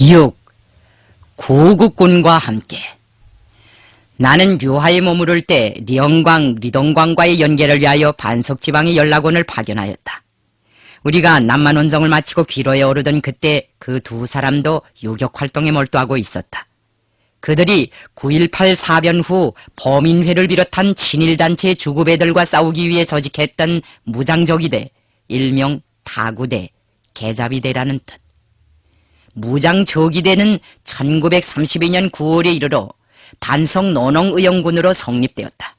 6. 고국군과 함께. 나는 류하에 머무를 때 리영광, 리동광과의 연계를 위하여 반석지방의 연락원을 파견하였다. 우리가 남만원정을 마치고 귀로에 오르던 그때 그 두 사람도 유격활동에 몰두하고 있었다. 그들이 9.18 사변 후 범인회를 비롯한 친일단체의 주구배들과 싸우기 위해 조직했던 무장적이대, 일명 타구대, 개잡이대라는 뜻. 무장적이대는 1932년 9월에 이르러 반석노농의용군으로 성립되었다.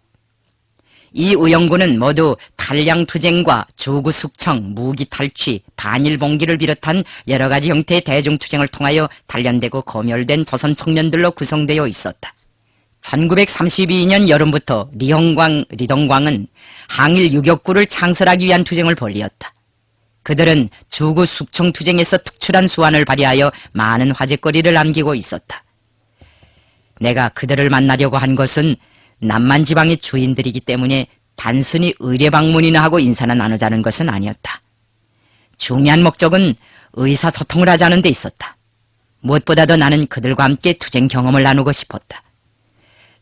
이 의용군은 모두 탈량투쟁과 주구숙청, 무기탈취, 반일봉기를 비롯한 여러가지 형태의 대중투쟁을 통하여 단련되고 검열된 조선 청년들로 구성되어 있었다. 1932년 여름부터 리영광, 리동광은 항일 유격구를 창설하기 위한 투쟁을 벌이었다. 그들은 주구숙청 투쟁에서 특출한 수완을 발휘하여 많은 화제거리를 남기고 있었다. 내가 그들을 만나려고 한 것은 남만지방의 주인들이기 때문에 단순히 의례방문이나 하고 인사나 나누자는 것은 아니었다. 중요한 목적은 의사소통을 하자는 데 있었다. 무엇보다도 나는 그들과 함께 투쟁 경험을 나누고 싶었다.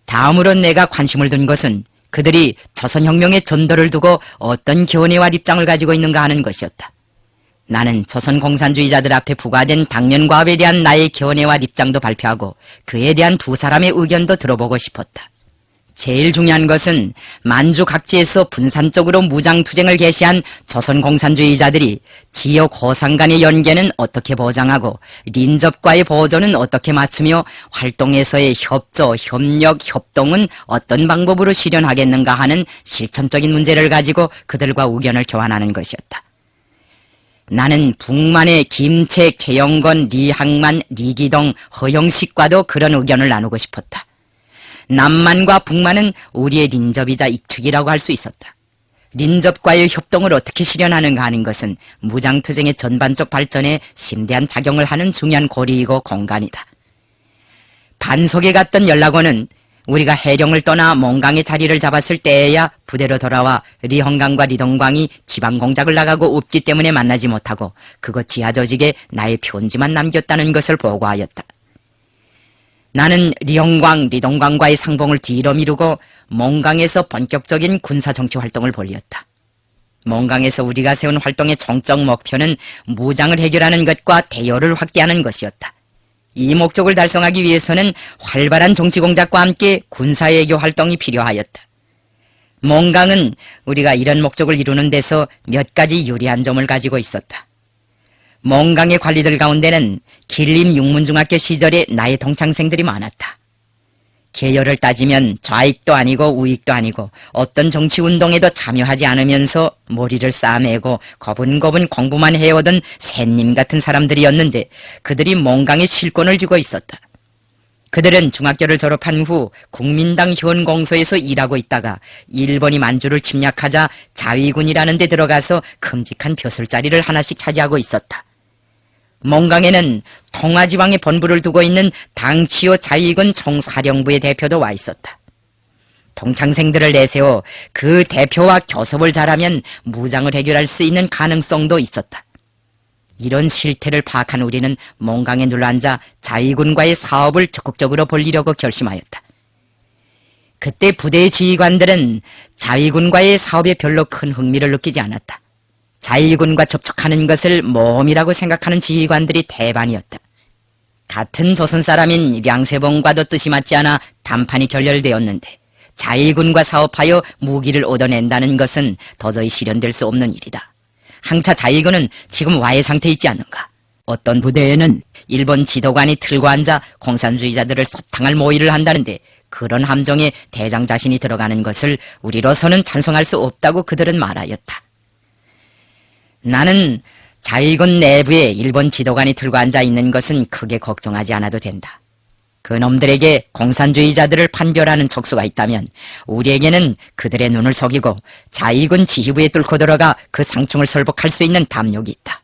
다음으로 내가 관심을 둔 것은 그들이 조선혁명의 전도를 두고 어떤 견해와 입장을 가지고 있는가 하는 것이었다. 나는 조선 공산주의자들 앞에 부과된 당면과업에 대한 나의 견해와 입장도 발표하고 그에 대한 두 사람의 의견도 들어보고 싶었다. 제일 중요한 것은 만주 각지에서 분산적으로 무장투쟁을 개시한 조선 공산주의자들이 지역 호상 간의 연계는 어떻게 보장하고 린접과의 보조는 어떻게 맞추며 활동에서의 협조, 협력, 협동은 어떤 방법으로 실현하겠는가 하는 실천적인 문제를 가지고 그들과 의견을 교환하는 것이었다. 나는 북만의 김책, 최영건, 리항만, 리기동, 허영식과도 그런 의견을 나누고 싶었다. 남만과 북만은 우리의 린접이자 익축이라고 할 수 있었다. 린접과의 협동을 어떻게 실현하는가 하는 것은 무장투쟁의 전반적 발전에 심대한 작용을 하는 중요한 고리이고 공간이다. 반석에 갔던 연락원은 우리가 해령을 떠나 몽강의 자리를 잡았을 때에야 부대로 돌아와 리형광과 리동광이 지방공작을 나가고 없기 때문에 만나지 못하고 그것 지하 조직에 나의 편지만 남겼다는 것을 보고하였다. 나는 리형광, 리동광과의 상봉을 뒤로 미루고 몽강에서 본격적인 군사정치 활동을 벌였다. 몽강에서 우리가 세운 활동의 정적 목표는 무장을 해결하는 것과 대요를 확대하는 것이었다. 이 목적을 달성하기 위해서는 활발한 정치공작과 함께 군사외교 활동이 필요하였다. 몽강은 우리가 이런 목적을 이루는 데서 몇 가지 유리한 점을 가지고 있었다. 몽강의 관리들 가운데는 길림 육문중학교 시절에 나의 동창생들이 많았다. 계열을 따지면 좌익도 아니고 우익도 아니고 어떤 정치운동에도 참여하지 않으면서 머리를 싸매고 거분거분 공부만 해오던 샌님 같은 사람들이었는데 그들이 몽강에 실권을 쥐고 있었다. 그들은 중학교를 졸업한 후 국민당 현공소에서 일하고 있다가 일본이 만주를 침략하자 자위군이라는 데 들어가서 큼직한 벼슬자리를 하나씩 차지하고 있었다. 몽강에는 통화지방에 본부를 두고 있는 당치호 자위군 총사령부의 대표도 와 있었다. 동창생들을 내세워 그 대표와 교섭을 잘하면 무장을 해결할 수 있는 가능성도 있었다. 이런 실태를 파악한 우리는 몽강에 눌러앉아 자위군과의 사업을 적극적으로 벌이려고 결심하였다. 그때 부대의 지휘관들은 자위군과의 사업에 별로 큰 흥미를 느끼지 않았다. 자위군과 접촉하는 것을 모험이라고 생각하는 지휘관들이 대반이었다. 같은 조선 사람인 량세봉과도 뜻이 맞지 않아 담판이 결렬되었는데 자위군과 사업하여 무기를 얻어낸다는 것은 도저히 실현될 수 없는 일이다. 항차 자위군은 지금 와해 상태에 있지 않는가. 어떤 부대에는 일본 지도관이 틀고 앉아 공산주의자들을 소탕할 모의를 한다는데 그런 함정에 대장 자신이 들어가는 것을 우리로서는 찬성할 수 없다고 그들은 말하였다. 나는 자위군 내부에 일본 지도관이 들고 앉아 있는 것은 크게 걱정하지 않아도 된다. 그놈들에게 공산주의자들을 판별하는 척수가 있다면 우리에게는 그들의 눈을 속이고 자위군 지휘부에 뚫고 들어가 그 상층을 설복할 수 있는 담력이 있다.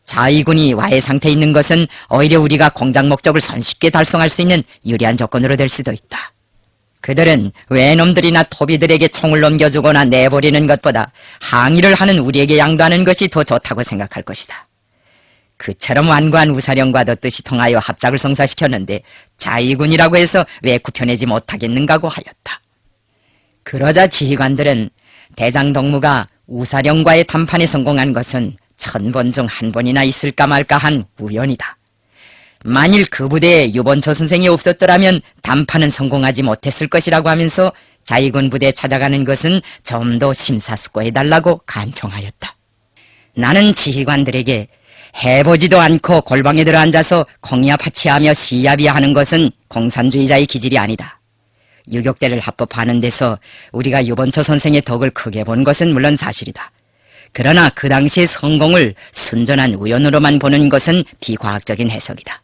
자위군이 와해 상태에 있는 것은 오히려 우리가 공작 목적을 손쉽게 달성할 수 있는 유리한 조건으로 될 수도 있다. 그들은 외놈들이나 토비들에게 총을 넘겨주거나 내버리는 것보다 항의를 하는 우리에게 양도하는 것이 더 좋다고 생각할 것이다. 그처럼 완고한 우사령과도 뜻이 통하여 합작을 성사시켰는데 자의군이라고 해서 왜 구편하지 못하겠는가고 하였다. 그러자 지휘관들은 대장덕무가 우사령과의談판에 성공한 것은 1000번 중 1번이나 있을까 말까 한 우연이다. 만일 그 부대에 유본초 선생이 없었더라면談판은 성공하지 못했을 것이라고 하면서 자의군 부대에 찾아가는 것은 좀 더 심사숙고해달라고 간청하였다. 나는 지휘관들에게 해보지도 않고 골방에 들어앉아서 공야파치하며 시야비하는 것은 공산주의자의 기질이 아니다. 유격대를 합법화하는 데서 우리가 유본초 선생의 덕을 크게 본 것은 물론 사실이다. 그러나 그 당시의 성공을 순전한 우연으로만 보는 것은 비과학적인 해석이다.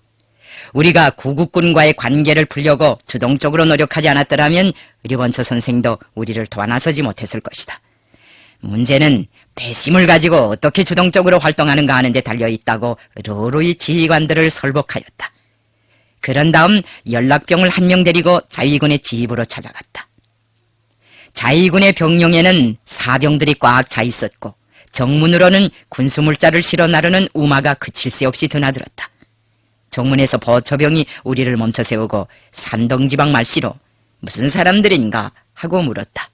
우리가 구국군과의 관계를 풀려고 주동적으로 노력하지 않았더라면 유본초 선생도 우리를 도와나서지 못했을 것이다. 문제는 배심을 가지고 어떻게 주동적으로 활동하는가 하는 데 달려있다고 로로이 지휘관들을 설복하였다. 그런 다음 연락병을 한 명 데리고 자위군의 지휘부로 찾아갔다. 자위군의 병용에는 사병들이 꽉 차 있었고 정문으로는 군수물자를 실어 나르는 우마가 그칠 새 없이 드나들었다. 정문에서 보초병이 우리를 멈춰 세우고 산동지방 말씨로 무슨 사람들인가 하고 물었다.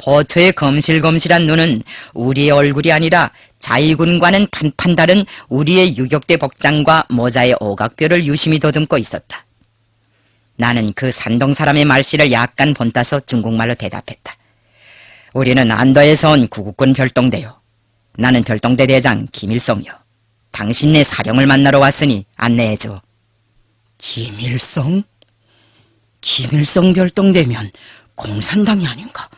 보초의 검실검실한 눈은 우리의 얼굴이 아니라 자위군과는 판판 다른 우리의 유격대 복장과 모자의 오각뼈를 유심히 더듬고 있었다. 나는 그 산동 사람의 말씨를 약간 본따서 중국말로 대답했다. 우리는 안도에서 온 구국군 별동대요. 나는 별동대 대장 김일성이요. 당신네 사령을 만나러 왔으니 안내해줘. 김일성? 김일성 별동대면 공산당이 아닌가?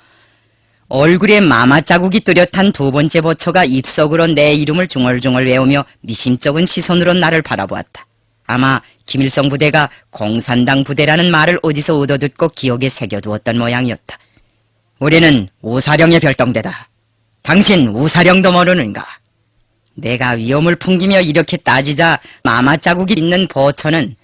얼굴에 마마 자국이 뚜렷한 두 번째 보초가 입속으로 내 이름을 중얼중얼 외우며 미심쩍은 시선으로 나를 바라보았다. 아마 김일성 부대가 공산당 부대라는 말을 어디서 얻어듣고 기억에 새겨두었던 모양이었다. 우리는 우사령의 별동대다. 당신 우사령도 모르는가? 내가 위험을 풍기며 이렇게 따지자 마마 자국이 있는 보초는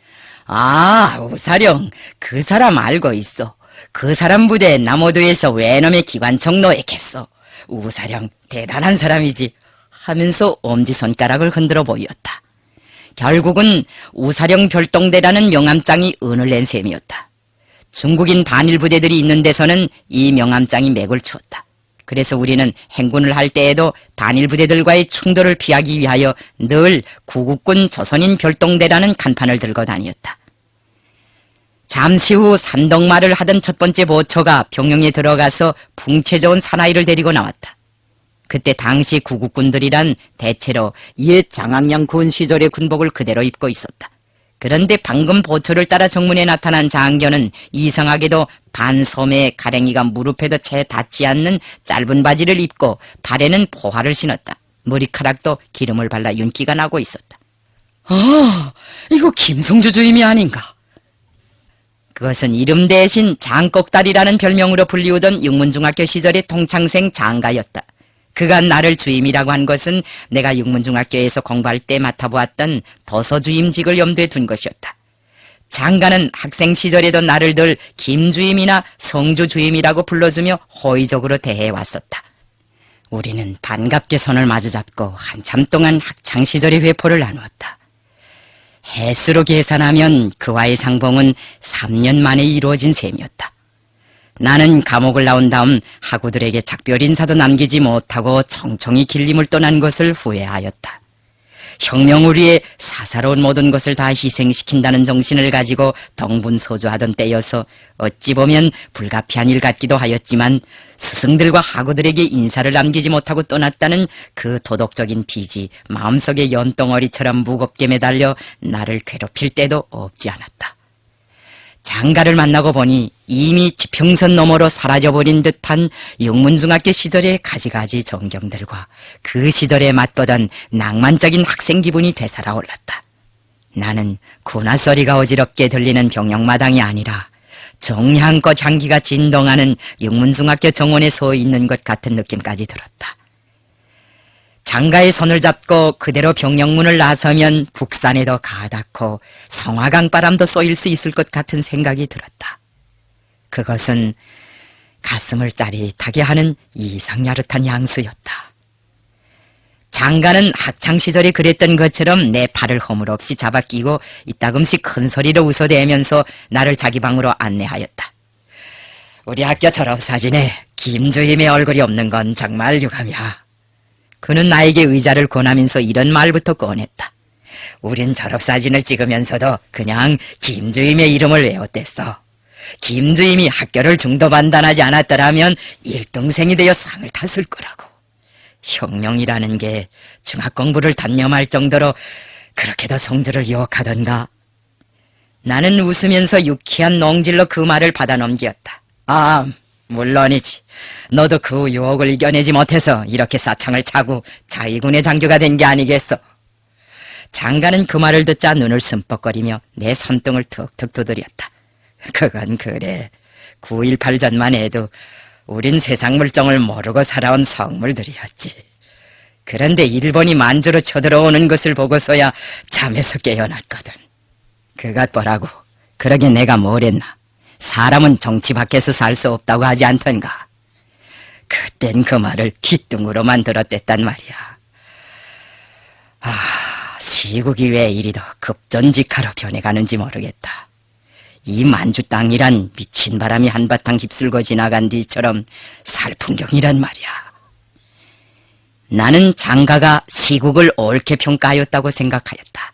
우사령 그 사람 알고 있어. 그 사람 부대에 남호도에서 외놈의 기관총 노획했어. 우사령 대단한 사람이지 하면서 엄지손가락을 흔들어 보였다. 결국은 우사령 별동대라는 명함장이 은을 낸 셈이었다. 중국인 반일 부대들이 있는 데서는 이 명함장이 맥을 추었다. 그래서 우리는 행군을 할 때에도 반일 부대들과의 충돌을 피하기 위하여 늘 구국군 조선인 별동대라는 간판을 들고 다녔다. 잠시 후 산동말을 하던 첫 번째 보초가 병영에 들어가서 풍채 좋은 사나이를 데리고 나왔다. 그때 당시 구국군들이란 대체로 옛 장항량 군 시절의 군복을 그대로 입고 있었다. 그런데 방금 보초를 따라 정문에 나타난 장교는 이상하게도 반소매 가랭이가 무릎에도 채 닿지 않는 짧은 바지를 입고 발에는 포화를 신었다. 머리카락도 기름을 발라 윤기가 나고 있었다. 이거 김성주 주임이 아닌가? 그것은 이름 대신 장꺽다리라는 별명으로 불리우던 육문중학교 시절의 동창생 장가였다. 그가 나를 주임이라고 한 것은 내가 육문중학교에서 공부할 때 맡아보았던 도서주임직을 염두에 둔 것이었다. 장가는 학생 시절에도 나를 늘 김주임이나 성주주임이라고 불러주며 호의적으로 대해왔었다. 우리는 반갑게 손을 마주잡고 한참 동안 학창시절의 회포를 나누었다. 해수로 계산하면 그와의 상봉은 3년 만에 이루어진 셈이었다. 나는 감옥을 나온 다음 학우들에게 작별 인사도 남기지 못하고 청청히 길림을 떠난 것을 후회하였다. 혁명을 위해 사사로운 모든 것을 다 희생시킨다는 정신을 가지고 동분서주하던 때여서 어찌 보면 불가피한 일 같기도 하였지만 스승들과 학우들에게 인사를 남기지 못하고 떠났다는 그 도덕적인 빚이 마음속에 연덩어리처럼 무겁게 매달려 나를 괴롭힐 때도 없지 않았다. 장가를 만나고 보니 이미 지평선 너머로 사라져버린 듯한 육문중학교 시절의 가지가지 전경들과 그 시절에 맛보던 낭만적인 학생 기분이 되살아올랐다. 나는 군화소리가 어지럽게 들리는 병영마당이 아니라 정향꽃 향기가 진동하는 육문중학교 정원에 서 있는 것 같은 느낌까지 들었다. 장가의 손을 잡고 그대로 병영문을 나서면 북산에도 가닿고 성화강 바람도 쏘일 수 있을 것 같은 생각이 들었다. 그것은 가슴을 짜릿하게 하는 이상야릇한 향수였다. 장가는 학창시절에 그랬던 것처럼 내 팔을 허물없이 잡아 끼고 이따금씩 큰 소리로 웃어대면서 나를 자기 방으로 안내하였다. 우리 학교 졸업사진에 김주임의 얼굴이 없는 건 정말 유감이야. 그는 나에게 의자를 권하면서 이런 말부터 꺼냈다. 우린 졸업사진을 찍으면서도 그냥 김주임의 이름을 외웠댔어. 김주임이 학교를 중도반단하지 않았더라면 1등생이 되어 상을 탔을 거라고. 혁명이라는 게 중학공부를 단념할 정도로 그렇게도 성질을 유혹하던가. 나는 웃으면서 유쾌한 농질로 그 말을 받아넘겼다. 아, 물론이지. 너도 그 유혹을 이겨내지 못해서 이렇게 사창을 차고 자위군의 장교가 된 게 아니겠어. 장가는 그 말을 듣자 눈을 슴뻑거리며 내 손등을 툭툭 두드렸다. 그건 그래. 9.18 전만 해도 우린 세상 물정을 모르고 살아온 성물들이었지. 그런데 일본이 만주로 쳐들어오는 것을 보고서야 잠에서 깨어났거든. 그것 보라고. 그러게 내가 뭘 했나. 사람은 정치 밖에서 살 수 없다고 하지 않던가. 그땐 그 말을 귓등으로만 들었댔단 말이야. 시국이 왜 이리 더 급전직하로 변해가는지 모르겠다. 이 만주 땅이란 미친 바람이 한바탕 휩쓸고 지나간 뒤처럼 살풍경이란 말이야. 나는 장가가 시국을 옳게 평가하였다고 생각하였다.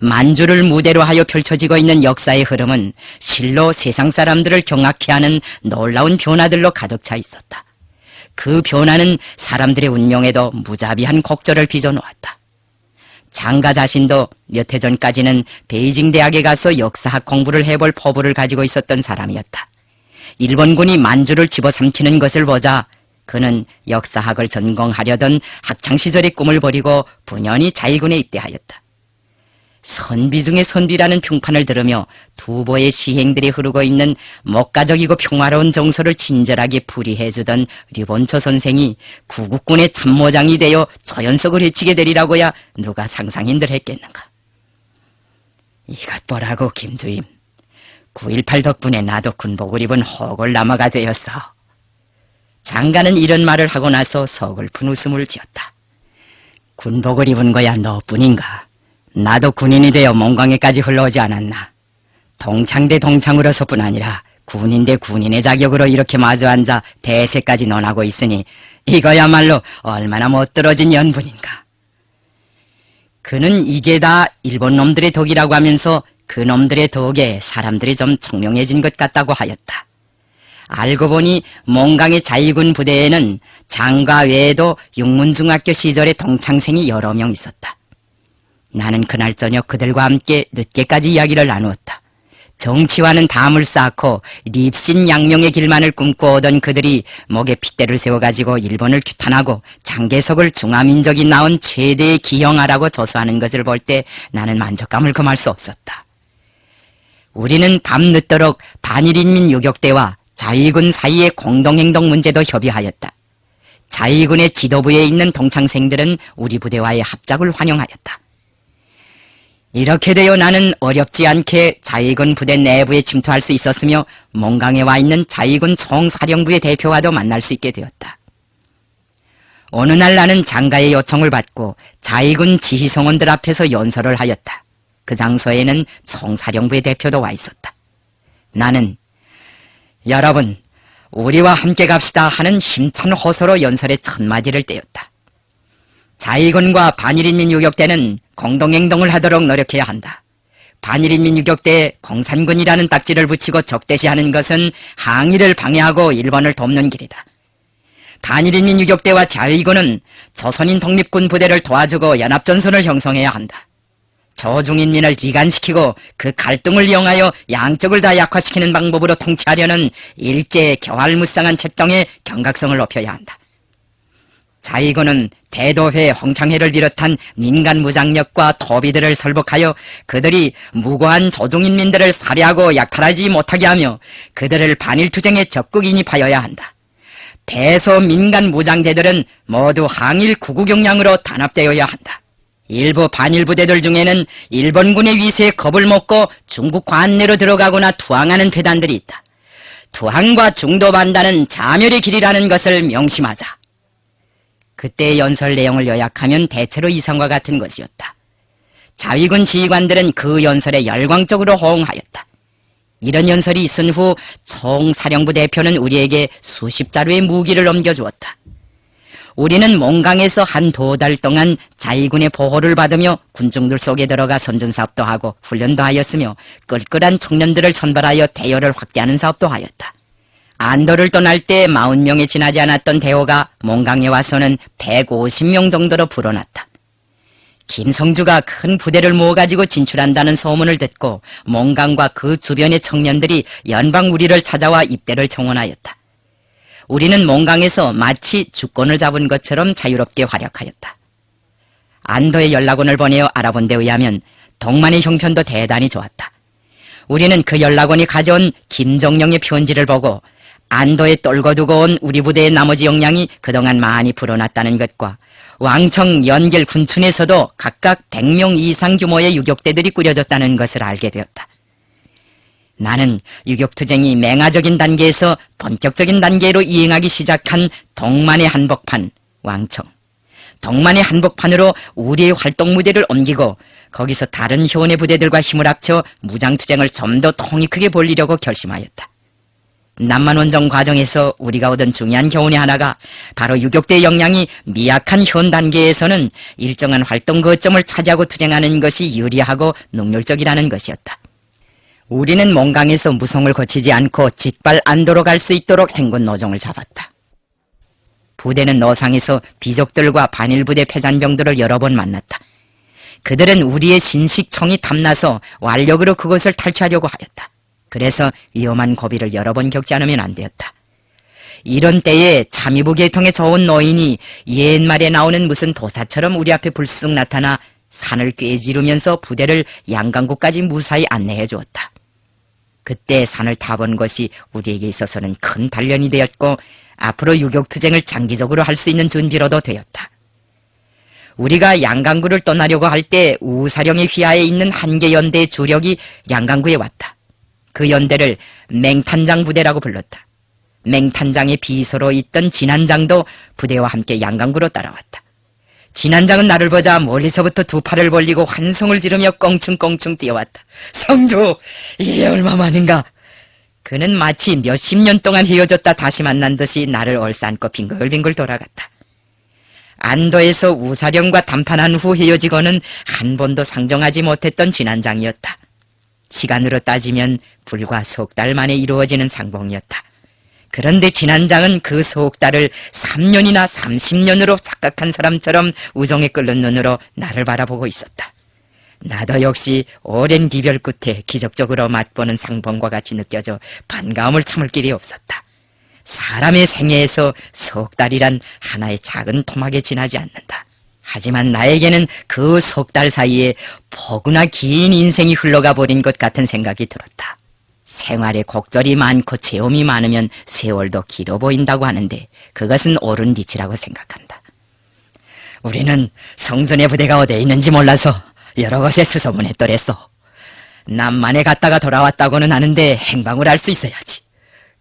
만주를 무대로 하여 펼쳐지고 있는 역사의 흐름은 실로 세상 사람들을 경악케 하는 놀라운 변화들로 가득 차 있었다. 그 변화는 사람들의 운명에도 무자비한 곡절을 빚어놓았다. 장가 자신도 몇 해 전까지는 베이징 대학에 가서 역사학 공부를 해볼 포부를 가지고 있었던 사람이었다. 일본군이 만주를 집어삼키는 것을 보자 그는 역사학을 전공하려던 학창시절의 꿈을 버리고 분연히 자위군에 입대하였다. 선비 중의 선비라는 평판을 들으며 두보의 시행들이 흐르고 있는 목가적이고 평화로운 정서를 친절하게 풀이해주던 류본초 선생이 구국군의 참모장이 되어 조연석을 해치게 되리라고야 누가 상상인들 했겠는가. 이것 보라고 김주임. 9.18 덕분에 나도 군복을 입은 호골나마가 되었어. 장가는 이런 말을 하고 나서 서글픈 웃음을 지었다. 군복을 입은 거야 너뿐인가. 나도 군인이 되어 몽광에까지 흘러오지 않았나. 동창 대 동창으로서뿐 아니라 군인 대 군인의 자격으로 이렇게 마주 앉아 대세까지 논하고 있으니 이거야말로 얼마나 못들어진 연분인가. 그는 이게 다 일본 놈들의 덕이라고 하면서 그 놈들의 덕에 사람들이 좀 청명해진 것 같다고 하였다. 알고 보니 몽강의 자위군 부대에는 장가 외에도 육문중학교 시절의 동창생이 여러 명 있었다. 나는 그날 저녁 그들과 함께 늦게까지 이야기를 나누었다. 정치와는 담을 쌓고 립신 양명의 길만을 꿈꿔오던 그들이 목에 핏대를 세워가지고 일본을 규탄하고 장개석을 중화민족이 낳은 최대의 기형아라고 조소하는 것을 볼 때 나는 만족감을 금할 수 없었다. 우리는 밤늦도록 반일인민 유격대와 자위군 사이의 공동행동 문제도 협의하였다. 자위군의 지도부에 있는 동창생들은 우리 부대와의 합작을 환영하였다. 이렇게 되어 나는 어렵지 않게 자위군 부대 내부에 침투할 수 있었으며 몽강에 와 있는 자위군 총사령부의 대표와도 만날 수 있게 되었다. 어느 날 나는 장가의 요청을 받고 자위군 지휘성원들 앞에서 연설을 하였다. 그 장소에는 총사령부의 대표도 와 있었다. 나는 여러분 우리와 함께 갑시다 하는 힘찬 호소로 연설의 첫 마디를 떼었다. 자위군과 반일인민 유격대는 공동행동을 하도록 노력해야 한다. 반일인민 유격대에 공산군이라는 딱지를 붙이고 적대시하는 것은 항일을 방해하고 일본을 돕는 길이다. 반일인민 유격대와 자위군은 조선인 독립군 부대를 도와주고 연합전선을 형성해야 한다. 조중인민을 기간시키고 그 갈등을 이용하여 양쪽을 다 약화시키는 방법으로 통치하려는 일제 교활무쌍한 책동의 경각성을 높여야 한다. 자위군은 대도회, 홍창회를 비롯한 민간 무장력과 토비들을 설복하여 그들이 무고한 조중인민들을 살해하고 약탈하지 못하게 하며 그들을 반일투쟁에 적극 인입하여야 한다. 대서 민간 무장대들은 모두 항일 구구경량으로 단합되어야 한다. 일부 반일 부대들 중에는 일본군의 위세에 겁을 먹고 중국 관내로 들어가거나 투항하는 배단들이 있다. 투항과 중도반단은 자멸의 길이라는 것을 명심하자. 그때의 연설 내용을 요약하면 대체로 이상과 같은 것이었다. 자위군 지휘관들은 그 연설에 열광적으로 호응하였다. 이런 연설이 있은 후 총사령부 대표는 우리에게 수십 자루의 무기를 넘겨주었다. 우리는 몽강에서 한 2달 동안 자위군의 보호를 받으며 군중들 속에 들어가 선전사업도 하고 훈련도 하였으며 끌끌한 청년들을 선발하여 대여를 확대하는 사업도 하였다. 안도를 떠날 때 40명에 지나지 않았던 대호가 몽강에 와서는 150명 정도로 불어났다. 김성주가 큰 부대를 모아가지고 진출한다는 소문을 듣고 몽강과 그 주변의 청년들이 연방 우리를 찾아와 입대를 청원하였다. 우리는 몽강에서 마치 주권을 잡은 것처럼 자유롭게 활약하였다. 안도에 연락원을 보내어 알아본 데 의하면 동만의 형편도 대단히 좋았다. 우리는 그 연락원이 가져온 김정령의 편지를 보고 안도에 떨궈 두고 온 우리 부대의 나머지 역량이 그동안 많이 불어났다는 것과 왕청, 연길, 군춘에서도 각각 100명 이상 규모의 유격대들이 꾸려졌다는 것을 알게 되었다. 나는 유격투쟁이 맹화적인 단계에서 본격적인 단계로 이행하기 시작한 동만의 한복판, 왕청, 동만의 한복판으로 우리의 활동 무대를 옮기고 거기서 다른 현의 부대들과 힘을 합쳐 무장투쟁을 좀 더 통이 크게 벌리려고 결심하였다. 남만원정 과정에서 우리가 얻은 중요한 교훈이 하나가 바로 유격대의 역량이 미약한 현 단계에서는 일정한 활동 거점을 차지하고 투쟁하는 것이 유리하고 능률적이라는 것이었다. 우리는 몽강에서 무송을 거치지 않고 직발 안도로 갈 수 있도록 행군 노정을 잡았다. 부대는 노상에서 비족들과 반일부대 패잔병들을 여러 번 만났다. 그들은 우리의 신식청이 탐나서 완력으로 그것을 탈취하려고 하였다. 그래서 위험한 고비를 여러 번 겪지 않으면 안 되었다. 이런 때에 참의부 계통에서 온 노인이 옛말에 나오는 무슨 도사처럼 우리 앞에 불쑥 나타나 산을 꿰지르면서 부대를 양강구까지 무사히 안내해 주었다. 그때 산을 타본 것이 우리에게 있어서는 큰 단련이 되었고 앞으로 유격투쟁을 장기적으로 할 수 있는 준비로도 되었다. 우리가 양강구를 떠나려고 할 때 우사령의 휘하에 있는 한 개 연대의 주력이 양강구에 왔다. 그 연대를 맹탄장 부대라고 불렀다. 맹탄장의 비서로 있던 진한장도 부대와 함께 양강구로 따라왔다. 진한장은 나를 보자 멀리서부터 두 팔을 벌리고 환성을 지르며 껑충껑충 뛰어왔다. 성주, 이게 얼마만인가? 그는 마치 몇십 년 동안 헤어졌다 다시 만난 듯이 나를 얼싸안고 빙글빙글 돌아갔다. 안도에서 우사령과 담판한 후 헤어지고는 한 번도 상정하지 못했던 진한장이었다. 시간으로 따지면 불과 석 달 만에 이루어지는 상봉이었다. 그런데 진한장은 그 석 달을 3년이나 30년으로 착각한 사람처럼 우정에 끓는 눈으로 나를 바라보고 있었다. 나도 역시 오랜 기별 끝에 기적적으로 맛보는 상봉과 같이 느껴져 반가움을 참을 길이 없었다. 사람의 생애에서 석 달이란 하나의 작은 토막에 지나지 않는다. 하지만 나에게는 그 석 달 사이에 포구나 긴 인생이 흘러가 버린 것 같은 생각이 들었다. 생활에 곡절이 많고 체험이 많으면 세월도 길어 보인다고 하는데 그것은 옳은 이치라고 생각한다. 우리는 성전의 부대가 어디에 있는지 몰라서 여러 곳에 수소문했더랬어. 남만에 갔다가 돌아왔다고는 하는데 행방을 알 수 있어야지.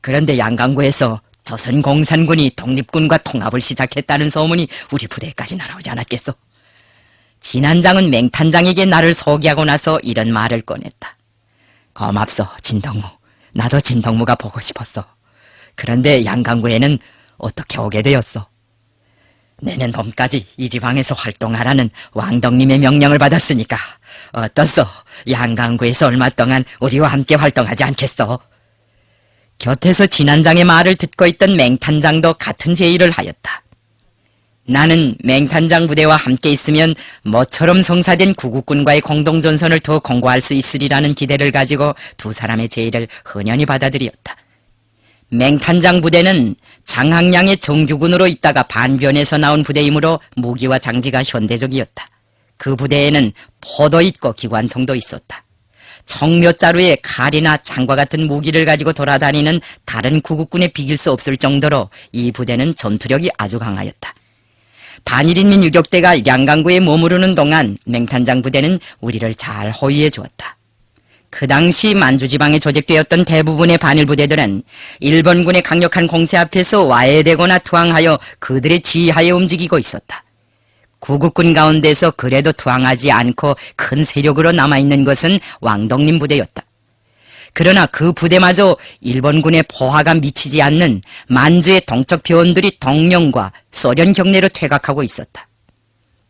그런데 양강구에서 조선공산군이 독립군과 통합을 시작했다는 소문이 우리 부대까지 날아오지 않았겠어. 진한장은 맹탄장에게 나를 소개하고 나서 이런 말을 꺼냈다. 고맙소, 진덕무. 나도 진덕무가 보고 싶었어. 그런데 양강구에는 어떻게 오게 되었어? 내년 봄까지 이 지방에서 활동하라는 왕덕님의 명령을 받았으니까 어떻소? 양강구에서 얼마 동안 우리와 함께 활동하지 않겠소? 곁에서 진한장의 말을 듣고 있던 맹탄장도 같은 제의를 하였다. 나는 맹탄장 부대와 함께 있으면 모처럼 성사된 구국군과의 공동전선을 더 공고할 수 있으리라는 기대를 가지고 두 사람의 제의를 흔연히 받아들였다. 맹탄장 부대는 장항량의 정규군으로 있다가 반변에서 나온 부대이므로 무기와 장비가 현대적이었다. 그 부대에는 포도 있고 기관총도 있었다. 총 몇 자루의 칼이나 창과 같은 무기를 가지고 돌아다니는 다른 구국군에 비길 수 없을 정도로 이 부대는 전투력이 아주 강하였다. 반일인민 유격대가 양강구에 머무르는 동안 맹탄장 부대는 우리를 잘 호위해 주었다. 그 당시 만주지방에 조직되었던 대부분의 반일 부대들은 일본군의 강력한 공세 앞에서 와해되거나 투항하여 그들의 지휘하에 움직이고 있었다. 구국군 가운데서 그래도 투항하지 않고 큰 세력으로 남아있는 것은 왕덕림 부대였다. 그러나 그 부대마저 일본군의 포화가 미치지 않는 만주의 동쪽 표원들이 동령과 소련 경내로 퇴각하고 있었다.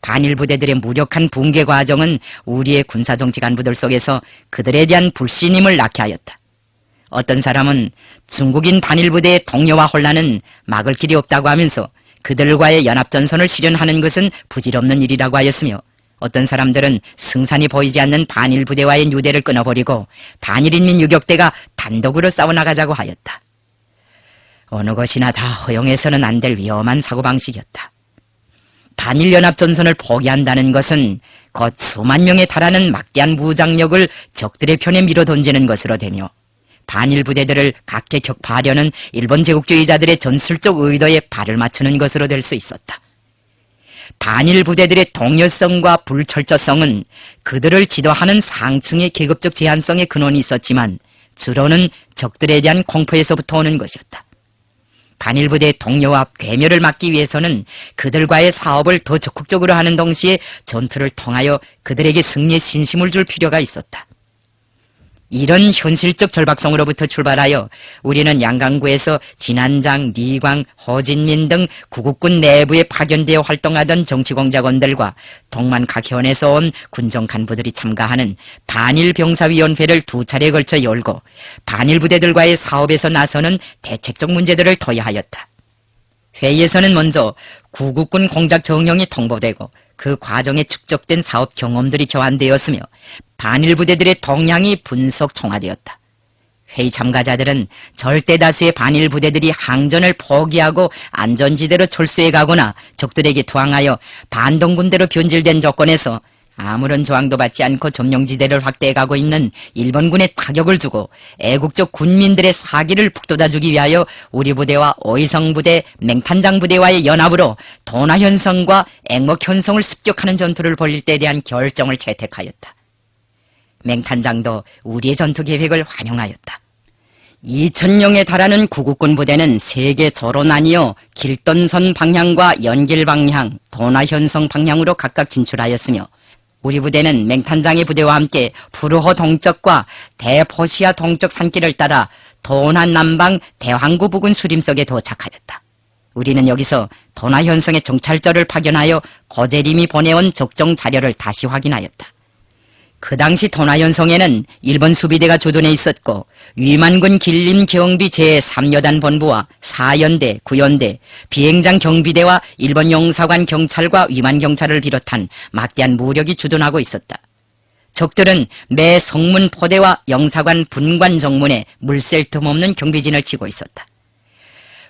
반일 부대들의 무력한 붕괴 과정은 우리의 군사정치 간부들 속에서 그들에 대한 불신임을 낳게 하였다. 어떤 사람은 중국인 반일 부대의 동요와 혼란은 막을 길이 없다고 하면서 그들과의 연합전선을 실현하는 것은 부질없는 일이라고 하였으며, 어떤 사람들은 승산이 보이지 않는 반일 부대와의 유대를 끊어버리고 반일인민 유격대가 단독으로 싸워나가자고 하였다. 어느 것이나 다 허용해서는 안 될 위험한 사고방식이었다. 반일연합전선을 포기한다는 것은 곧 수만 명에 달하는 막대한 무장력을 적들의 편에 밀어던지는 것으로 되며, 반일 부대들을 각계 격파하려는 일본 제국주의자들의 전술적 의도에 발을 맞추는 것으로 될 수 있었다. 반일 부대들의 동열성과 불철저성은 그들을 지도하는 상층의 계급적 제한성의 근원이 있었지만 주로는 적들에 대한 공포에서부터 오는 것이었다. 반일 부대의 동요와 괴멸을 막기 위해서는 그들과의 사업을 더 적극적으로 하는 동시에 전투를 통하여 그들에게 승리의 신심을 줄 필요가 있었다. 이런 현실적 절박성으로부터 출발하여 우리는 양강구에서 진안장, 리광, 허진민 등 구국군 내부에 파견되어 활동하던 정치공작원들과 동만 각 현에서 온 군정 간부들이 참가하는 반일병사위원회를 2차례에 걸쳐 열고 반일 부대들과의 사업에서 나서는 대책적 문제들을 토의하였다. 회의에서는 먼저 구국군 공작 정령이 통보되고 그 과정에 축적된 사업 경험들이 교환되었으며 반일 부대들의 동향이 분석 총화되었다. 회의 참가자들은 절대 다수의 반일 부대들이 항전을 포기하고 안전지대로 철수해 가거나 적들에게 투항하여 반동군대로 변질된 조건에서 아무런 저항도 받지 않고 점령지대를 확대해 가고 있는 일본군에 타격을 주고 애국적 군민들의 사기를 북돋아주기 위하여 우리 부대와 오이성 부대, 맹탄장 부대와의 연합으로 도나현성과 앵목현성을 습격하는 전투를 벌일 때에 대한 결정을 채택하였다. 맹탄장도 우리의 전투 계획을 환영하였다. 2,000명에 달하는 구국군 부대는 3개 조로 나뉘어 길돈선 방향과 연길 방향, 도나현성 방향으로 각각 진출하였으며, 우리 부대는 맹탄장의 부대와 함께 푸르호 동쪽과 대포시아 동쪽 산길을 따라 도난 남방 대황구 부근 수림석에 도착하였다. 우리는 여기서 도나현성의 정찰저를 파견하여 고재림이 보내온 적정 자료를 다시 확인하였다. 그 당시 도나현성에는 일본 수비대가 주둔해 있었고 위만군 길림 경비 제3여단 본부와 4연대, 9연대, 비행장 경비대와 일본 영사관 경찰과 위만 경찰을 비롯한 막대한 무력이 주둔하고 있었다. 적들은 매 성문 포대와 영사관 분관 정문에 물샐 틈 없는 경비진을 치고 있었다.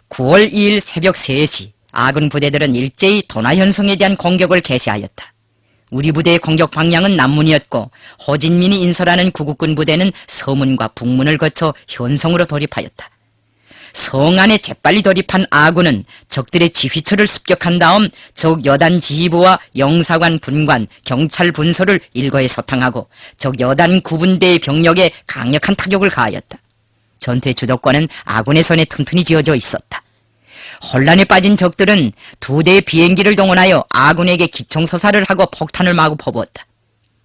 9월 2일 새벽 3시 아군 부대들은 일제히 도나현성에 대한 공격을 개시하였다. 우리 부대의 공격 방향은 남문이었고 호진민이 인솔하는 구국군 부대는 서문과 북문을 거쳐 현성으로 돌입하였다. 성 안에 재빨리 돌입한 아군은 적들의 지휘처를 습격한 다음 적 여단 지휘부와 영사관 분관, 경찰 분소를 일거에 소탕하고 적 여단 구분대의 병력에 강력한 타격을 가하였다. 전투의 주도권은 아군의 손에 튼튼히 쥐어져 있었다. 혼란에 빠진 적들은 2대의 비행기를 동원하여 아군에게 기총소사를 하고 폭탄을 마구 퍼부었다.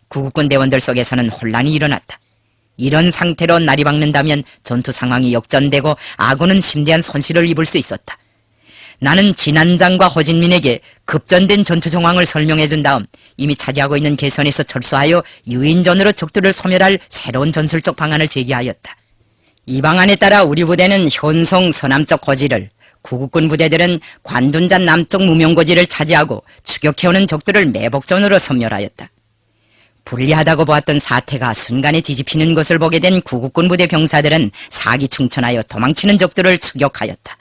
구국군 대원들 속에서는 혼란이 일어났다. 이런 상태로 날이 밝는다면 전투 상황이 역전되고 아군은 심대한 손실을 입을 수 있었다. 나는 진안장과 호진민에게 급전된 전투 정황을 설명해준 다음 이미 차지하고 있는 개선에서 철수하여 유인전으로 적들을 소멸할 새로운 전술적 방안을 제기하였다. 이 방안에 따라 우리 부대는 현성 서남쪽 고지를, 구국군 부대들은 관둔잔 남쪽 무명고지를 차지하고 추격해오는 적들을 매복전으로 섬멸하였다. 불리하다고 보았던 사태가 순간에 뒤집히는 것을 보게 된 구국군 부대 병사들은 사기충천하여 도망치는 적들을 추격하였다.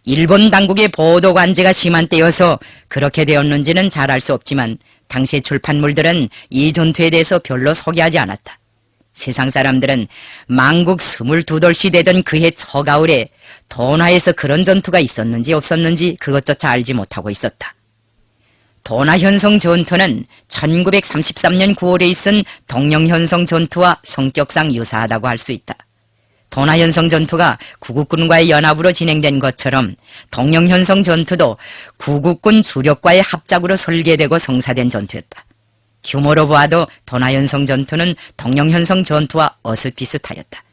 일본 당국의 보도 관제가 심한 때여서 그렇게 되었는지는 잘 알 수 없지만 당시의 출판물들은 이 전투에 대해서 별로 소개하지 않았다. 세상 사람들은 만국 22돌시 되던 그해 초가을에 도나에서 그런 전투가 있었는지 없었는지 그것조차 알지 못하고 있었다. 도나현성 전투는 1933년 9월에 있은 동령현성 전투와 성격상 유사하다고 할 수 있다. 도나현성 전투가 구국군과의 연합으로 진행된 것처럼 동령현성 전투도 구국군 주력과의 합작으로 설계되고 성사된 전투였다. 규모로 보아도 도나현성 전투는 동령현성 전투와 어슷비슷하였다.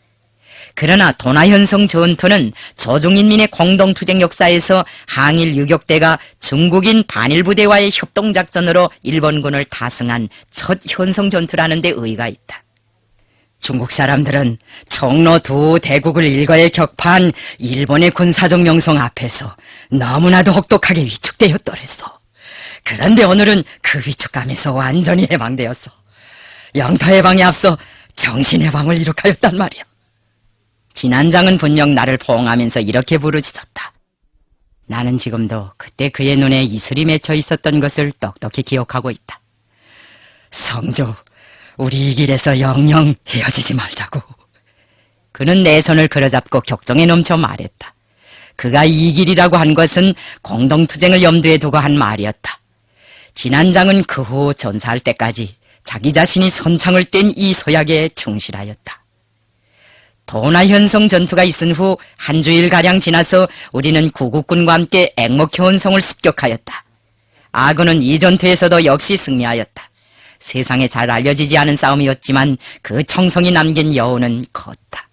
그러나 도나현성 전투는 조중인민의 공동투쟁 역사에서 항일 유격대가 중국인 반일부대와의 협동작전으로 일본군을 타승한 첫 현성 전투라는 데 의의가 있다. 중국 사람들은 청로 두 대국을 일거에 격파한 일본의 군사적 명성 앞에서 너무나도 혹독하게 위축되었더랬어. 그런데 오늘은 그 위축감에서 완전히 해방되었어. 영토 해방에 앞서 정신 해방을 이룩하였단 말이야. 진안장은 분명 나를 포옹하면서 이렇게 부르짖었다. 나는 지금도 그때 그의 눈에 이슬이 맺혀 있었던 것을 똑똑히 기억하고 있다. 성조, 우리 이 길에서 영영 헤어지지 말자고. 그는 내 손을 끌어잡고 격정에 넘쳐 말했다. 그가 이 길이라고 한 것은 공동투쟁을 염두에 두고 한 말이었다. 진안장은 그 후 전사할 때까지 자기 자신이 선창을 뗀 이 서약에 충실하였다. 도나현성 전투가 있은 후 한 주일가량 지나서 우리는 구국군과 함께 앵목현성을 습격하였다. 아군은 이 전투에서도 역시 승리하였다. 세상에 잘 알려지지 않은 싸움이었지만 그 청성이 남긴 여운은 컸다.